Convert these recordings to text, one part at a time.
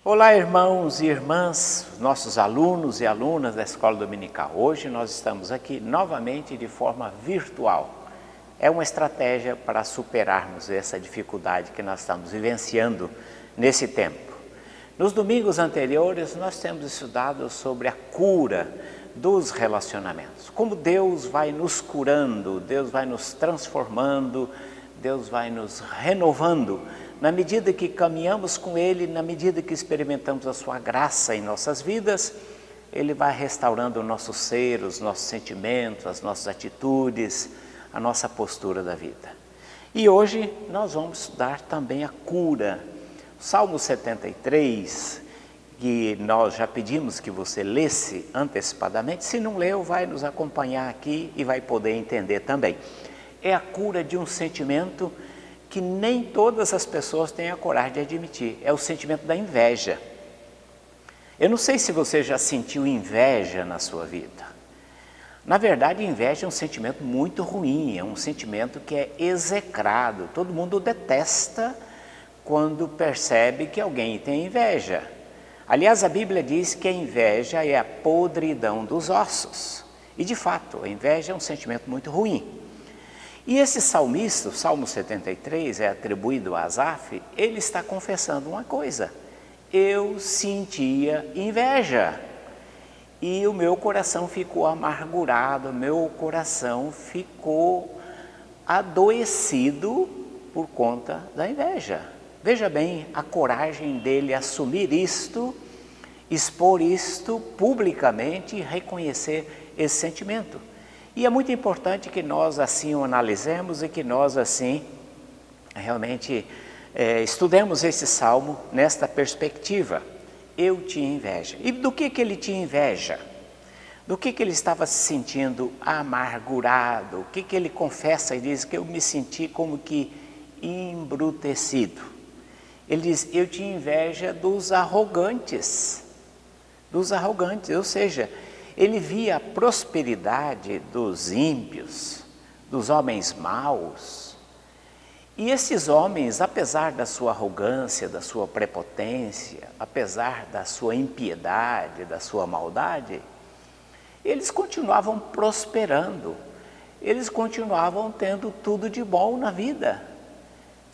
Olá, irmãos e irmãs, nossos alunos e alunas da Escola Dominical. Hoje nós estamos aqui novamente de forma virtual. É uma estratégia para superarmos essa dificuldade que nós estamos vivenciando nesse tempo. Nos domingos anteriores nós temos estudado sobre a cura dos relacionamentos. Como Deus vai nos curando, Deus vai nos transformando, Deus vai nos renovando na medida que caminhamos com Ele, na medida que experimentamos a sua graça em nossas vidas. Ele vai restaurando o nosso ser, os nossos sentimentos, as nossas atitudes, a nossa postura da vida. E hoje nós vamos estudar também a cura. Salmo 73, que nós já pedimos que você lesse antecipadamente. Se não leu, vai nos acompanhar aqui e vai poder entender também. É a cura de um sentimento que nem todas as pessoas têm a coragem de admitir. É o sentimento da inveja. Eu não sei se você já sentiu inveja na sua vida. Na verdade, inveja é um sentimento muito ruim, é um sentimento que é execrado. Todo mundo detesta quando percebe que alguém tem inveja. Aliás, a Bíblia diz que a inveja é a podridão dos ossos. E de fato, a inveja é um sentimento muito ruim. E esse salmista, o Salmo 73, é atribuído a Asaf, ele está confessando uma coisa: eu sentia inveja e o meu coração ficou amargurado, o meu coração ficou adoecido por conta da inveja. Veja bem a coragem dele assumir isto, expor isto publicamente e reconhecer esse sentimento. E é muito importante que nós assim o analisemos e que nós assim realmente estudemos esse salmo nesta perspectiva. Eu tinha inveja. E do que ele tinha inveja? Do que ele estava se sentindo amargurado? O que ele confessa e diz que eu me senti como que embrutecido? Ele diz, eu tinha inveja dos arrogantes, ou seja, ele via a prosperidade dos ímpios, dos homens maus. E esses homens, apesar da sua arrogância, da sua prepotência, apesar da sua impiedade, da sua maldade, eles continuavam prosperando, eles continuavam tendo tudo de bom na vida.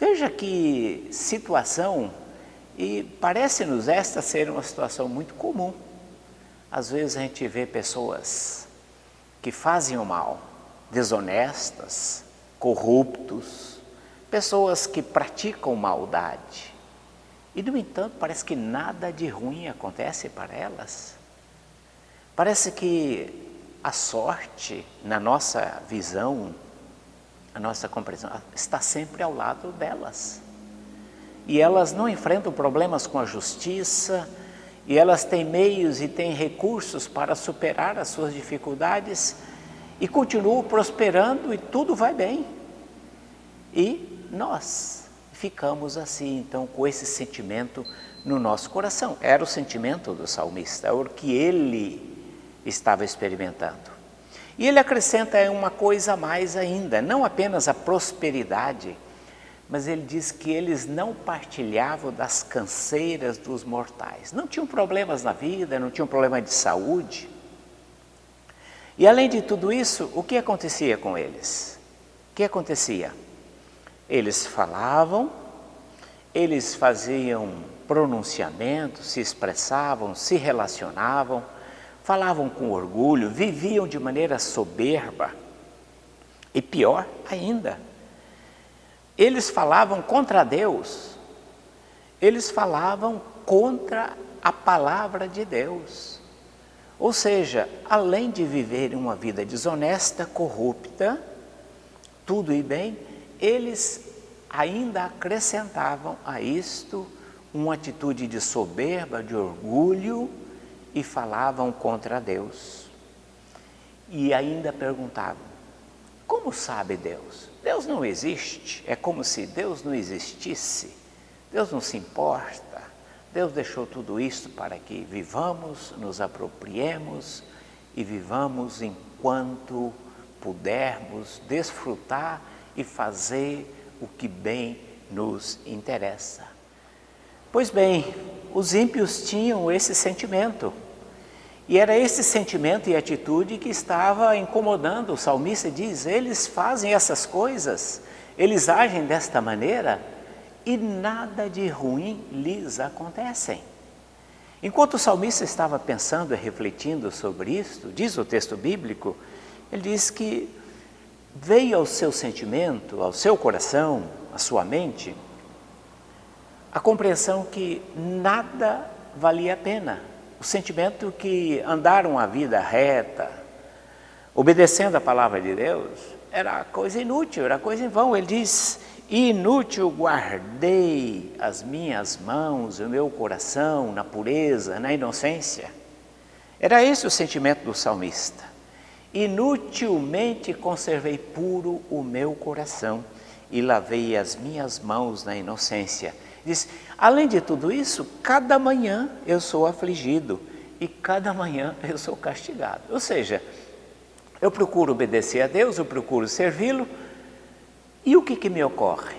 Veja que situação, e parece-nos esta ser uma situação muito comum. Às vezes a gente vê pessoas que fazem o mal, desonestas, corruptos, pessoas que praticam maldade. E, no entanto, parece que nada de ruim acontece para elas. Parece que a sorte, na nossa visão, a nossa compreensão, está sempre ao lado delas. E elas não enfrentam problemas com a justiça, e elas têm meios e têm recursos para superar as suas dificuldades e continuam prosperando e tudo vai bem. E nós ficamos assim, então, com esse sentimento no nosso coração. Era o sentimento do salmista, o que ele estava experimentando. E ele acrescenta uma coisa a mais ainda, não apenas a prosperidade, mas ele diz que eles não partilhavam das canseiras dos mortais. Não tinham problemas na vida, não tinham problema de saúde. E além de tudo isso, o que acontecia com eles? O que acontecia? Eles falavam, eles faziam pronunciamentos, se expressavam, se relacionavam, falavam com orgulho, viviam de maneira soberba. E pior ainda, eles falavam contra Deus, eles falavam contra a palavra de Deus. Ou seja, além de viverem uma vida desonesta, corrupta, tudo e bem, eles ainda acrescentavam a isto uma atitude de soberba, de orgulho, e falavam contra Deus. E ainda perguntavam, como sabe Deus? Deus não existe, é como se Deus não existisse, Deus não se importa, Deus deixou tudo isso para que vivamos, nos apropriemos e vivamos enquanto pudermos desfrutar e fazer o que bem nos interessa. Pois bem, os ímpios tinham esse sentimento. E era esse sentimento e atitude que estava incomodando. O salmista diz, eles fazem essas coisas, eles agem desta maneira e nada de ruim lhes acontece. Enquanto o salmista estava pensando e refletindo sobre isto, diz o texto bíblico, ele diz que veio ao seu sentimento, ao seu coração, à sua mente, a compreensão que nada valia a pena. O sentimento que andaram a vida reta, obedecendo a palavra de Deus, era coisa inútil, era coisa em vão. Ele diz, inútil guardei as minhas mãos, o meu coração na pureza, na inocência. Era esse o sentimento do salmista. Inutilmente conservei puro o meu coração e lavei as minhas mãos na inocência. Diz, além de tudo isso, cada manhã eu sou afligido e cada manhã eu sou castigado. Ou seja, eu procuro obedecer a Deus, eu procuro servi-lo, e o que me ocorre?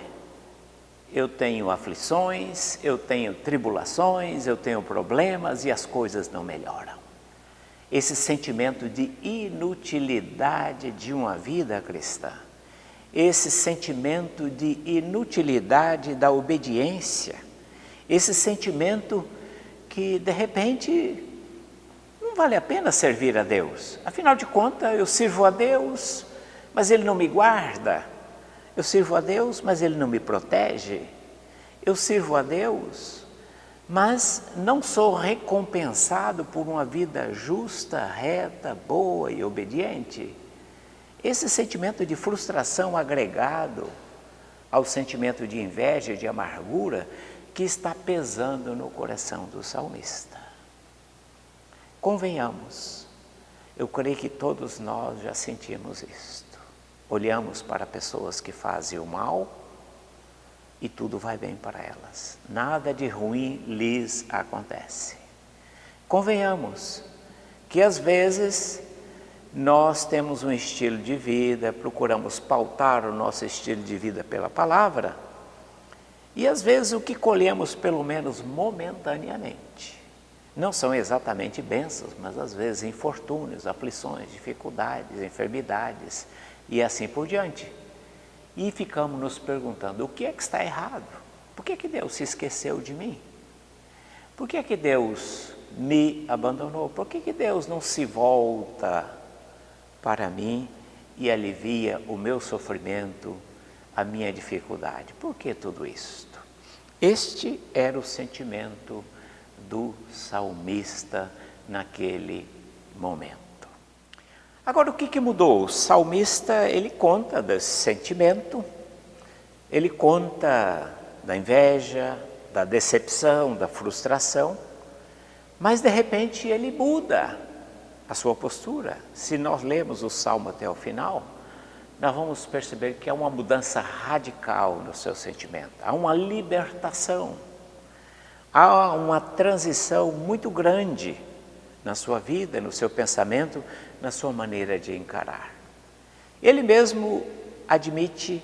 Eu tenho aflições, eu tenho tribulações, eu tenho problemas e as coisas não melhoram. Esse sentimento de inutilidade de uma vida cristã, esse sentimento de inutilidade da obediência, esse sentimento que de repente não vale a pena servir a Deus. Afinal de contas, eu sirvo a Deus, mas Ele não me guarda. Eu sirvo a Deus, mas Ele não me protege. Eu sirvo a Deus, mas não sou recompensado por uma vida justa, reta, boa e obediente. Esse sentimento de frustração agregado ao sentimento de inveja e de amargura que está pesando no coração do salmista. Convenhamos, eu creio que todos nós já sentimos isto. Olhamos para pessoas que fazem o mal e tudo vai bem para elas. Nada de ruim lhes acontece. Convenhamos que às vezes nós temos um estilo de vida, procuramos pautar o nosso estilo de vida pela palavra, e às vezes o que colhemos, pelo menos momentaneamente, não são exatamente bênçãos, mas às vezes infortúnios, aflições, dificuldades, enfermidades e assim por diante. E ficamos nos perguntando, o que é que está errado? Por que Deus se esqueceu de mim? Por que Deus me abandonou? Por que Deus não se volta para mim e alivia o meu sofrimento, a minha dificuldade? Por que tudo isto? Este era o sentimento do salmista naquele momento. Agora, o que mudou? O salmista, ele conta desse sentimento, ele conta da inveja, da decepção, da frustração, mas de repente ele muda a sua postura. Se nós lemos o Salmo até o final, nós vamos perceber que há uma mudança radical no seu sentimento, há uma libertação, há uma transição muito grande na sua vida, no seu pensamento, na sua maneira de encarar. Ele mesmo admite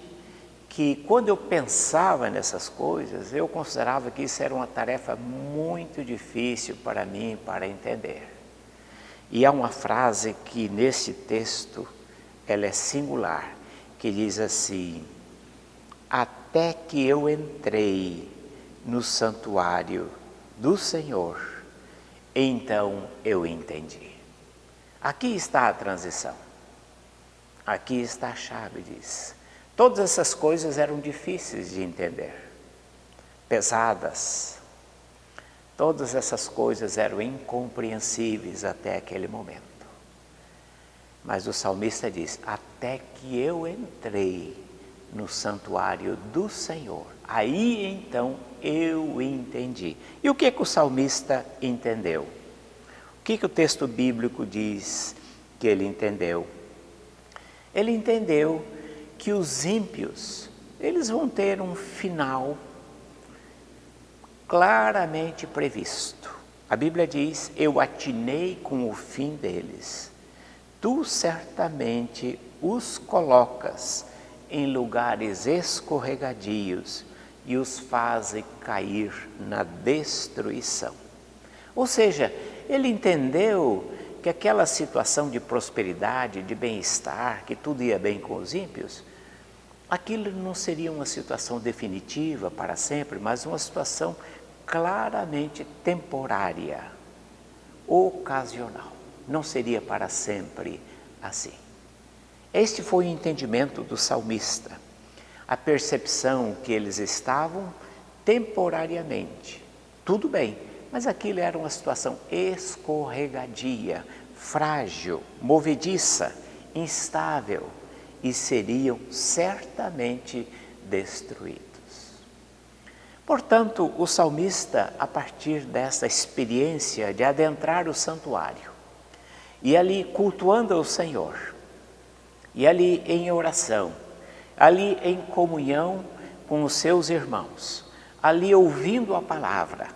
que quando eu pensava nessas coisas, eu considerava que isso era uma tarefa muito difícil para mim para entender. E há uma frase que nesse texto, ela é singular, que diz assim, até que eu entrei no santuário do Senhor, então eu entendi. Aqui está a transição, aqui está a chave, diz. Todas essas coisas eram difíceis de entender, pesadas. Todas essas coisas eram incompreensíveis até aquele momento. Mas o salmista diz, até que eu entrei no santuário do Senhor, aí então eu entendi. E o que o salmista entendeu? O que o texto bíblico diz que ele entendeu? Ele entendeu que os ímpios, eles vão ter um final claramente previsto. A Bíblia diz, eu atinei com o fim deles. Tu certamente os colocas em lugares escorregadios e os fazem cair na destruição. Ou seja, ele entendeu que aquela situação de prosperidade, de bem-estar, que tudo ia bem com os ímpios, aquilo não seria uma situação definitiva para sempre, mas uma situação claramente temporária, ocasional. Não seria para sempre assim. Este foi o entendimento do salmista, a percepção que eles estavam temporariamente. Tudo bem, mas aquilo era uma situação escorregadia, frágil, movediça, instável, e seriam certamente destruídos. Portanto, o salmista, a partir dessa experiência de adentrar o santuário, e ali cultuando ao Senhor, e ali em oração, ali em comunhão com os seus irmãos, ali ouvindo a palavra,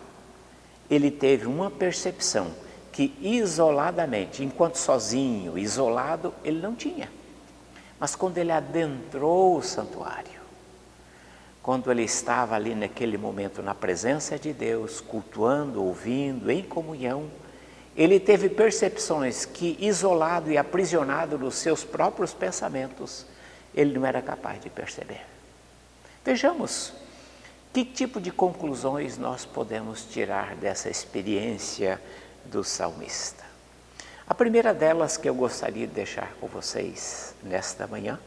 ele teve uma percepção que isoladamente, enquanto sozinho, isolado, ele não tinha. Mas quando ele adentrou o santuário, quando ele estava ali naquele momento na presença de Deus, cultuando, ouvindo, em comunhão, ele teve percepções que, isolado e aprisionado nos seus próprios pensamentos, ele não era capaz de perceber. Vejamos que tipo de conclusões nós podemos tirar dessa experiência do salmista. A primeira delas que eu gostaria de deixar com vocês nesta manhã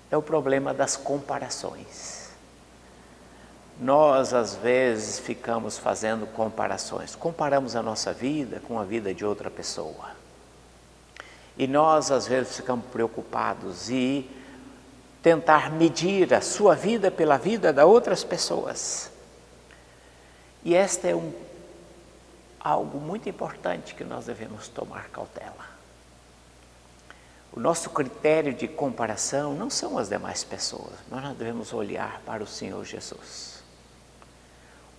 é o problema das comparações. Nós, às vezes, ficamos fazendo comparações. Comparamos a nossa vida com a vida de outra pessoa. E nós, às vezes, ficamos preocupados em tentar medir a sua vida pela vida das outras pessoas. E esta é algo muito importante que nós devemos tomar cautela. O nosso critério de comparação não são as demais pessoas, mas nós devemos olhar para o Senhor Jesus.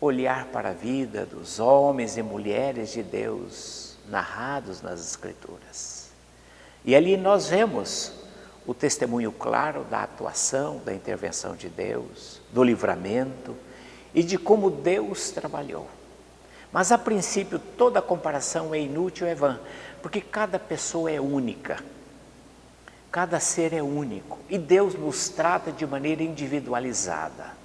Olhar para a vida dos homens e mulheres de Deus narrados nas Escrituras. E ali nós vemos o testemunho claro da atuação, da intervenção de Deus, do livramento e de como Deus trabalhou. Mas a princípio toda comparação é inútil, é vã, porque cada pessoa é única, cada ser é único e Deus nos trata de maneira individualizada.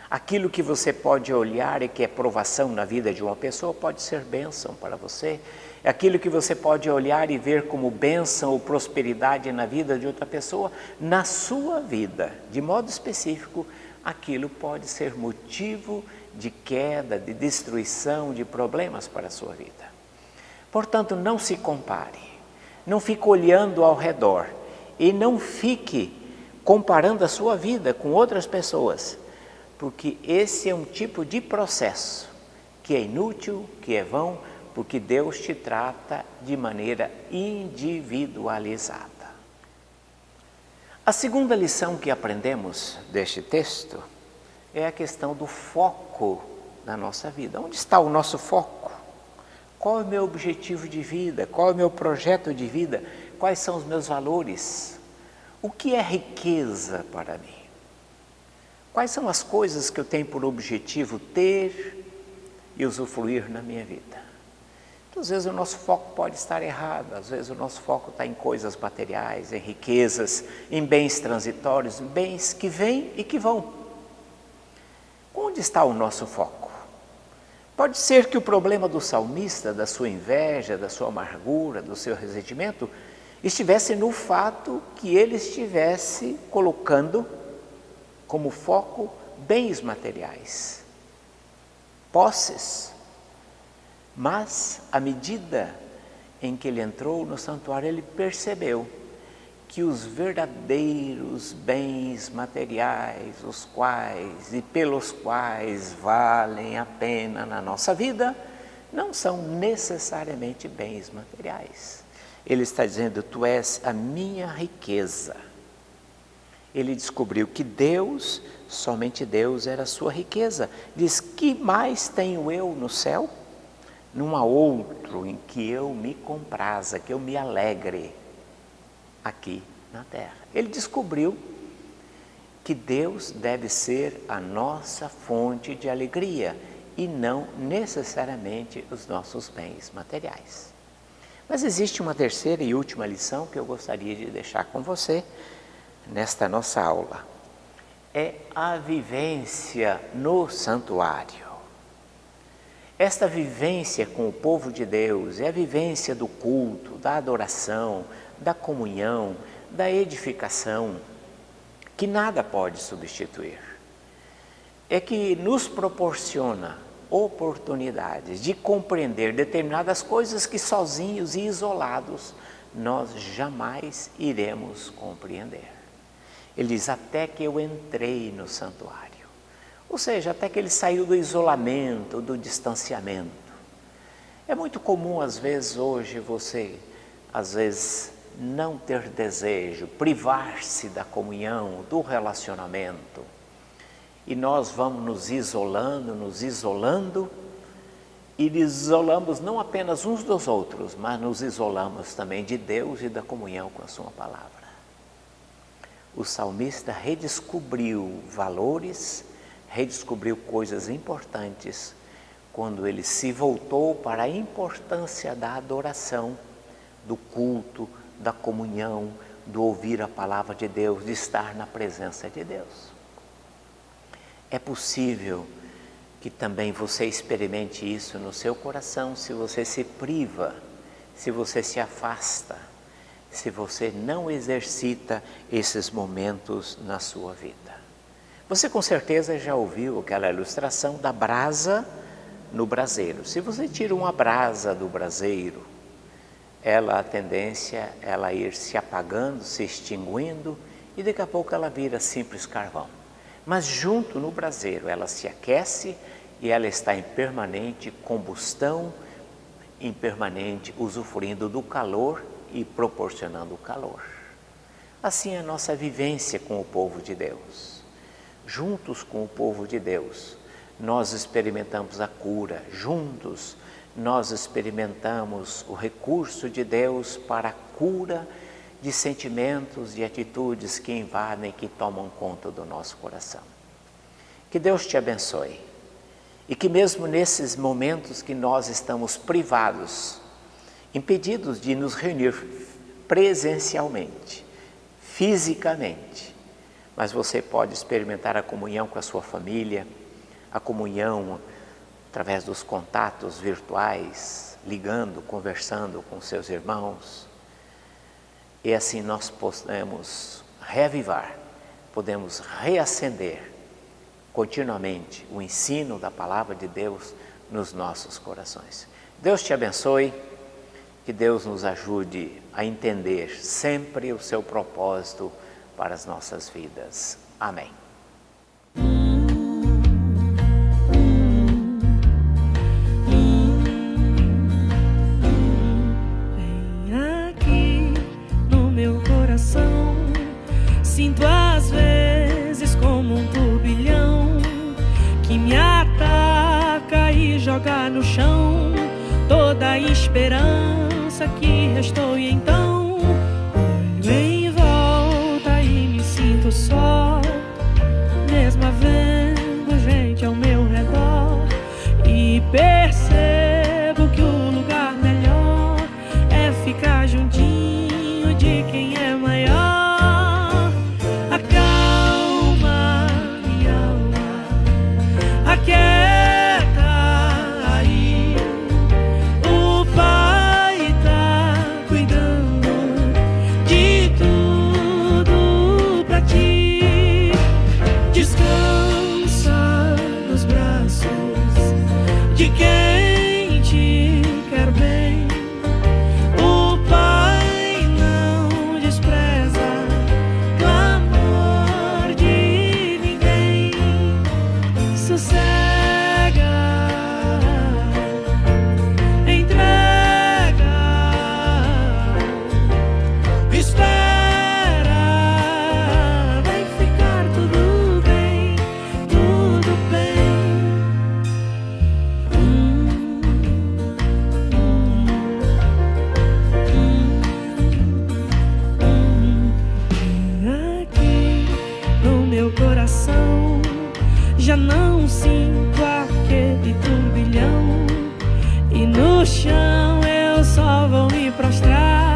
Aquilo que você pode olhar e que é provação na vida de uma pessoa pode ser bênção para você. Aquilo que você pode olhar e ver como bênção ou prosperidade na vida de outra pessoa, na sua vida, de modo específico, aquilo pode ser motivo de queda, de destruição, de problemas para a sua vida. Portanto, não se compare, não fique olhando ao redor e não fique comparando a sua vida com outras pessoas, porque esse é um tipo de processo que é inútil, que é vão, porque Deus te trata de maneira individualizada. A segunda lição que aprendemos deste texto é a questão do foco da nossa vida. Onde está o nosso foco? Qual é o meu objetivo de vida? Qual é o meu projeto de vida? Quais são os meus valores? O que é riqueza para mim? Quais são as coisas que eu tenho por objetivo ter e usufruir na minha vida? Então, às vezes o nosso foco pode estar errado, às vezes o nosso foco está em coisas materiais, em riquezas, em bens transitórios, em bens que vêm e que vão. Onde está o nosso foco? Pode ser que o problema do salmista, da sua inveja, da sua amargura, do seu ressentimento, estivesse no fato que ele estivesse colocando como foco bens materiais, posses. Mas, à medida em que ele entrou no santuário, ele percebeu que os verdadeiros bens materiais, os quais e pelos quais valem a pena na nossa vida, não são necessariamente bens materiais. Ele está dizendo, tu és a minha riqueza. Ele descobriu que Deus, somente Deus era a sua riqueza. Diz, que mais tenho eu no céu? Não há outro em que eu me compraza, que eu me alegre aqui na terra. Ele descobriu que Deus deve ser a nossa fonte de alegria e não necessariamente os nossos bens materiais. Mas existe uma terceira e última lição que eu gostaria de deixar com você nesta nossa aula. É a vivência no santuário. Esta vivência com o povo de Deus é a vivência do culto, da adoração, da comunhão, da edificação, que nada pode substituir. É que nos proporciona oportunidades de compreender determinadas coisas que sozinhos e isolados nós jamais iremos compreender. Ele diz, até que eu entrei no santuário. Ou seja, até que ele saiu do isolamento, do distanciamento. É muito comum, às vezes, hoje, você, não ter desejo, privar-se da comunhão, do relacionamento. E nós vamos nos isolando, e isolamos não apenas uns dos outros, mas nos isolamos também de Deus e da comunhão com a sua palavra. O salmista redescobriu valores, redescobriu coisas importantes quando ele se voltou para a importância da adoração, do culto, da comunhão, do ouvir a palavra de Deus, de estar na presença de Deus. É possível que também você experimente isso no seu coração se você se priva, se você se afasta, se você não exercita esses momentos na sua vida. Você com certeza já ouviu aquela ilustração da brasa no braseiro. Se você tira uma brasa do braseiro, a tendência é ela ir se apagando, se extinguindo e daqui a pouco ela vira simples carvão. Mas junto no braseiro ela se aquece e ela está em permanente combustão, em permanente usufruindo do calor e proporcionando o calor. Assim é a nossa vivência com o povo de Deus. Juntos com o povo de Deus, nós experimentamos a cura. Juntos, nós experimentamos o recurso de Deus para a cura de sentimentos, de atitudes que invadem, que tomam conta do nosso coração. Que Deus te abençoe. E que mesmo nesses momentos que nós estamos privados, impedidos de nos reunir presencialmente, fisicamente, mas você pode experimentar a comunhão com a sua família, a comunhão através dos contatos virtuais, ligando, conversando com seus irmãos. E assim nós podemos reavivar, podemos reacender continuamente o ensino da palavra de Deus nos nossos corações. Deus te abençoe, que Deus nos ajude a entender sempre o seu propósito para as nossas vidas. Amém. Vem aqui no meu coração, sinto às vezes como um turbilhão que me ataca e joga no chão toda a esperança que restou. E então olho em volta e me sinto só, mesmo havendo gente ao meu redor, e percebo que o lugar melhor é ficar juntinho de quem é maior. Acalma minha alma, aquieta aí, o Pai tá cuidando de tudo pra ti. no chão eu só vou me prostrar,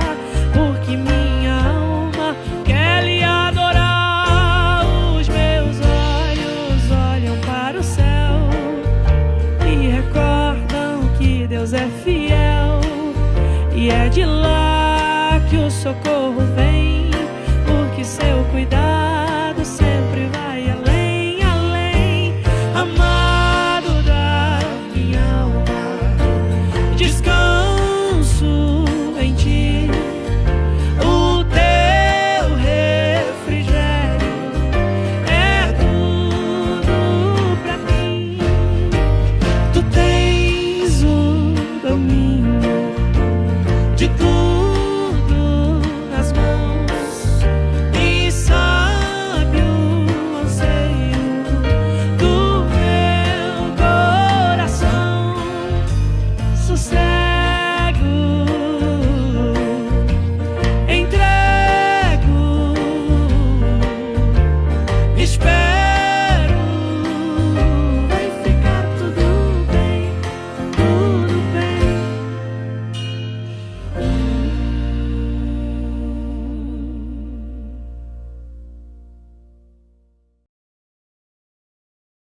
porque minha alma quer lhe adorar. Os meus olhos olham para o céu e recordam que Deus é fiel, e é de lá que o socorro vem, porque seu cuidado sempre vai além, além. Amado da minha alma, descansa